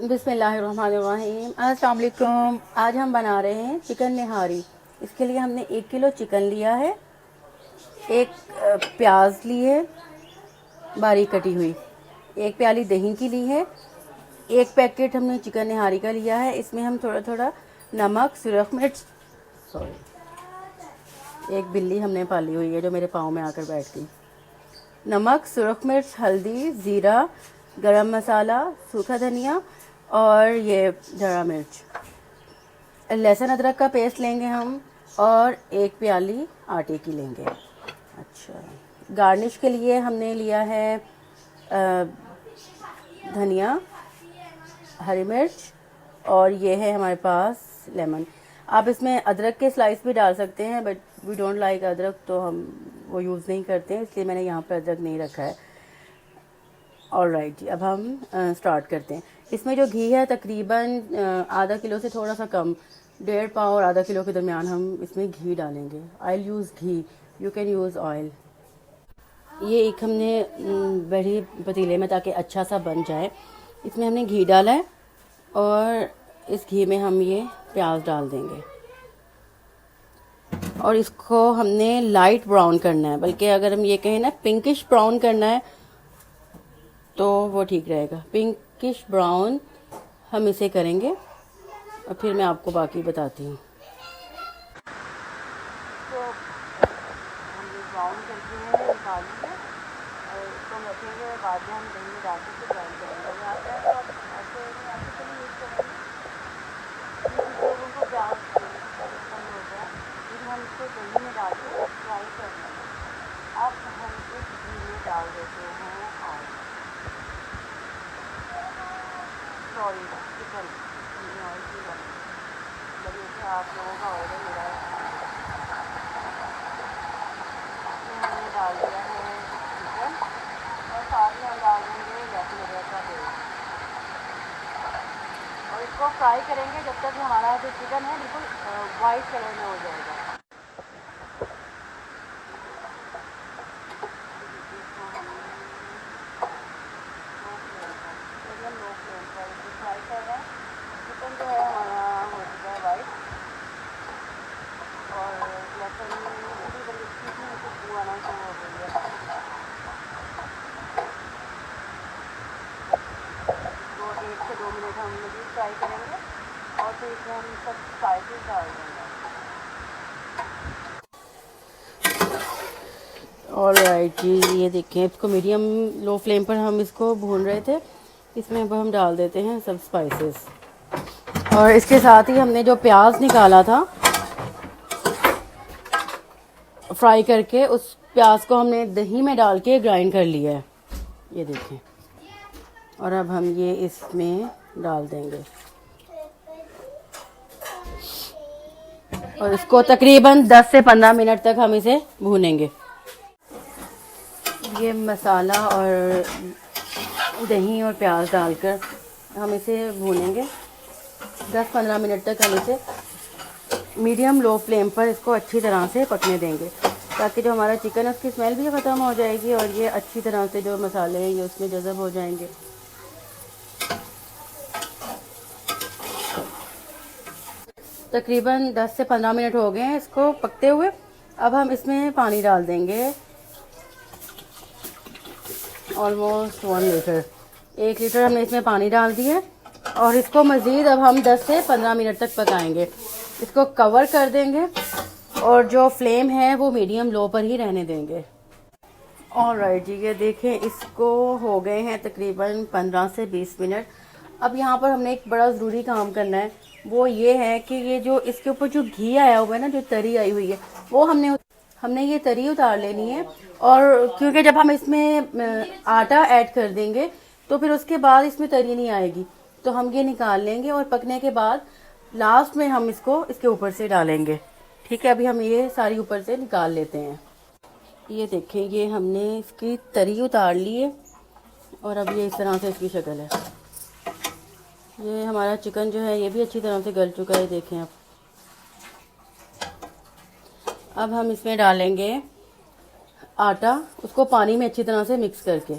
बिस्मिल्लाहिर्रहमानिर्रहीम। अस्सलाम वालेकुम। आज हम बना रहे हैं चिकन निहारी। इसके लिए हमने 1 किलो चिकन लिया है, एक प्याज ली है बारीक कटी हुई, एक प्याली दही की ली है, एक पैकेट हमने चिकन निहारी का लिया है। इसमें हम थोड़ा थोड़ा नमक, सुरख मिर्च, एक बिल्ली हमने पाली हुई है जो मेरे पाँव में आकर बैठ गई। नमक, सुरख मिर्च, हल्दी, ज़ीरा, गरम मसाला, सूखा धनिया और ये जरा मिर्च। लहसुन अदरक का पेस्ट लेंगे हम और एक प्याली आटे की लेंगे। अच्छा, गार्निश के लिए हमने लिया है धनिया, हरी मिर्च और ये है हमारे पास लेमन। आप इसमें अदरक के स्लाइस भी डाल सकते हैं, बट वी डोंट लाइक अदरक, तो हम वो यूज़ नहीं करते हैं, इसलिए मैंने यहाँ पर अदरक नहीं रखा है। ऑलराइट जी, अब हम स्टार्ट करते हैं। इसमें जो घी है तकरीबन आधा किलो से थोड़ा सा कम, 1.5 पाव और आधा किलो के दरमियान हम इसमें घी डालेंगे। I will use ghee, you can use oil. ये एक हमने बड़ी पतीले में, ताकि अच्छा सा बन जाए, इसमें हमने घी डाला है और इस घी में हम ये प्याज डाल देंगे और इसको हमने लाइट ब्राउन करना है, बल्कि अगर हम ये कहें ना पिंकिश ब्राउन करना है तो वो ठीक रहेगा। पिंकिश ब्राउन हम इसे करेंगे और फिर मैं आपको बाकी बताती हूँ। तो हम ये ब्राउन करके निकालेंगे और इसको रखेंगे, बाद में हम दही में डाल के ग्राइंड करेंगे। अगर आप ऐसे ऐसे यूज़ करेंगे उनको प्याज पसंद हो जाए, लेकिन हम इसको दही में डाल के फ्राई कर लेंगे। अब हम इस घी में डाल देते हैं ऑयल, सॉरी चिकन, ऑयल की बनी लगे आप लोगों का ऑर्डर मेरा हमने डाल दिया है चिकन और साथ में हम डाल देंगे लहसुन अदरक का पेस्ट और इसको फ्राई करेंगे जब तक हमारा जो चिकन है बिल्कुल वाइट कलर में हो जाएगा। फ्राई कर रहे हैं, चिकन जो है हमारा हो चुका है वाइट और लहसुन खुशबू आना शुरू हो गई है। इसको 1 से 2 मिनट हम मज़ीद फ्राई करेंगे और फिर इसमें हम सब स्पाइसेस डाल देंगे। ऑलराइट जी, ये देखें, इसको मीडियम लो फ्लेम पर हम इसको भून रहे थे। इसमें अब हम डाल देते हैं सब स्पाइसेस और इसके साथ ही हमने जो प्याज निकाला था फ्राई करके, उस प्याज को हमने दही में डाल के ग्राइंड कर लिया है, ये देखें। और अब हम ये इसमें डाल देंगे और इसको तकरीबन 10 से 15 मिनट तक हम इसे भूनेंगे। ये मसाला और दही और प्याज डालकर हम इसे भूनेंगे 10-15 मिनट तक। हम इसे मीडियम लो फ्लेम पर इसको अच्छी तरह से पकने देंगे, ताकि जो हमारा चिकन है उसकी स्मेल भी ख़त्म हो जाएगी और ये अच्छी तरह से जो मसाले हैं ये उसमें जज़ब हो जाएंगे। तकरीबन 10 से 15 मिनट हो गए हैं इसको पकते हुए। अब हम इसमें पानी डाल देंगे, ऑलमोस्ट 1 लीटर, 1 लीटर हमने इसमें पानी डाल दिया और इसको मज़ीद अब हम 10 से 15 मिनट तक पकाएंगे। इसको कवर कर देंगे और जो फ्लेम है वो मीडियम लो पर ही रहने देंगे। ऑलराइट जी, ये देखें, इसको हो गए हैं तकरीबन 15 से 20 मिनट। अब यहाँ पर हमने एक बड़ा ज़रूरी काम करना है, वो ये है कि ये जो इसके ऊपर जो घी आया हुआ है ना, जो तरी आई हुई है, वो हमने ये तरी उतार लेनी है। और क्योंकि जब हम इसमें आटा ऐड कर देंगे तो फिर उसके बाद इसमें तरी नहीं आएगी, तो हम ये निकाल लेंगे और पकने के बाद लास्ट में हम इसको इसके ऊपर से डालेंगे। ठीक है, अभी हम ये सारी ऊपर से निकाल लेते हैं। ये देखें, ये हमने इसकी तरी उतार ली है और अब ये इस तरह से इसकी शक्ल है। ये हमारा चिकन जो है ये भी अच्छी तरह से गल चुका है, देखें आप। अब हम इसमें डालेंगे आटा, उसको पानी में अच्छी तरह से मिक्स करके।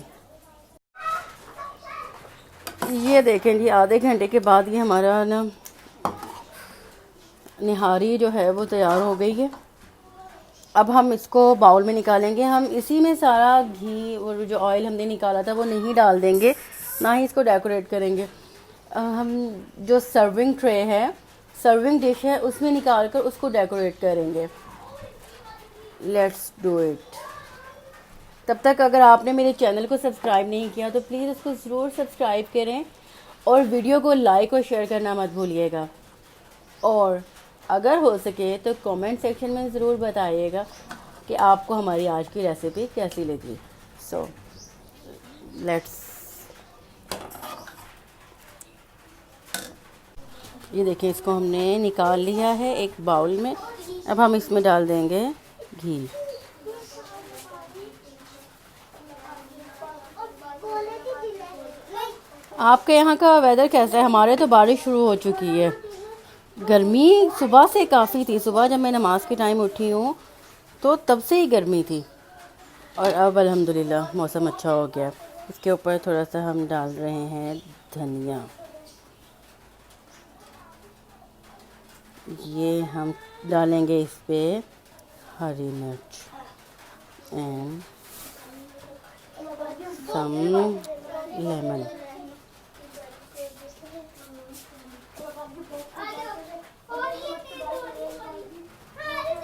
ये देखें जी, आधे घंटे के बाद ये हमारा ना निहारी जो है वो तैयार हो गई है। अब हम इसको बाउल में निकालेंगे। हम इसी में सारा घी और जो ऑयल हमने निकाला था वो नहीं डाल देंगे, ना ही इसको डेकोरेट करेंगे। हम जो सर्विंग ट्रे है, सर्विंग डिश है, उसमें निकाल कर उसको डेकोरेट करेंगे। Let's do it. तब तक अगर आपने मेरे चैनल को सब्सक्राइब नहीं किया तो प्लीज़ उसको ज़रूर सब्सक्राइब करें और वीडियो को लाइक और शेयर करना मत भूलिएगा। और अगर हो सके तो कमेंट सेक्शन में ज़रूर बताइएगा कि आपको हमारी आज की रेसिपी कैसी लगी। सो लेट्स, ये देखिए इसको हमने निकाल लिया है एक बाउल में। अब हम इसमें डाल देंगे घी। आपके यहाँ का वेदर कैसा है? हमारे तो बारिश शुरू हो चुकी है। गर्मी सुबह से काफ़ी थी, सुबह जब मैं नमाज के टाइम उठी हूँ तो तब से ही गर्मी थी, और अब अल्हम्दुलिल्लाह मौसम अच्छा हो गया। इसके ऊपर थोड़ा सा हम डाल रहे हैं धनिया। ये हम डालेंगे इस पे हरी मिर्च एंड सम लेमन।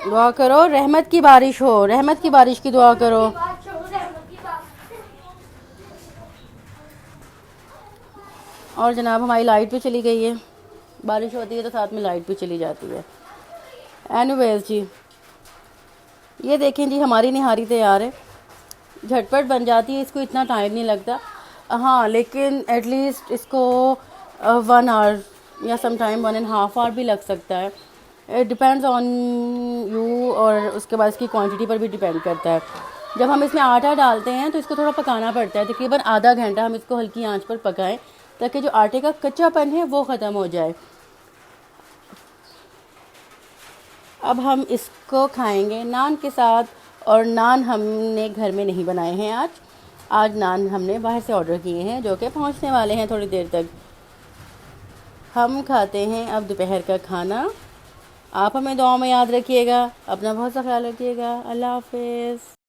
दुआ करो रहमत की बारिश हो, रहमत की बारिश की दुआ करो। और जनाब हमारी लाइट भी चली गई है। बारिश होती है तो साथ में लाइट भी चली जाती है। एनीवेज जी, ये देखें जी हमारी निहारी तैयार है। झटपट बन जाती है, इसको इतना टाइम नहीं लगता। हाँ, लेकिन एटलीस्ट इसको 1 आवर या समटाइम 1.5 आवर भी लग सकता है। इट डिपेंड्स ऑन यू, और उसके बाद इसकी क्वांटिटी पर भी डिपेंड करता है। जब हम इसमें आटा डालते हैं तो इसको थोड़ा पकाना पड़ता है, तकरीबन आधा घंटा हम इसको हल्की आंच पर पकाएं ताकि जो आटे का कच्चापन है वो ख़त्म हो जाए। अब हम इसको खाएंगे नान के साथ, और नान हमने घर में नहीं बनाए हैं आज नान हमने बाहर से ऑर्डर किए हैं, जो कि पहुंचने वाले हैं थोड़ी देर तक। हम खाते हैं अब दोपहर का खाना। आप हमें दुआ में याद रखिएगा, अपना बहुत सा ख्याल रखिएगा। अल्लाह हाफ़िज़।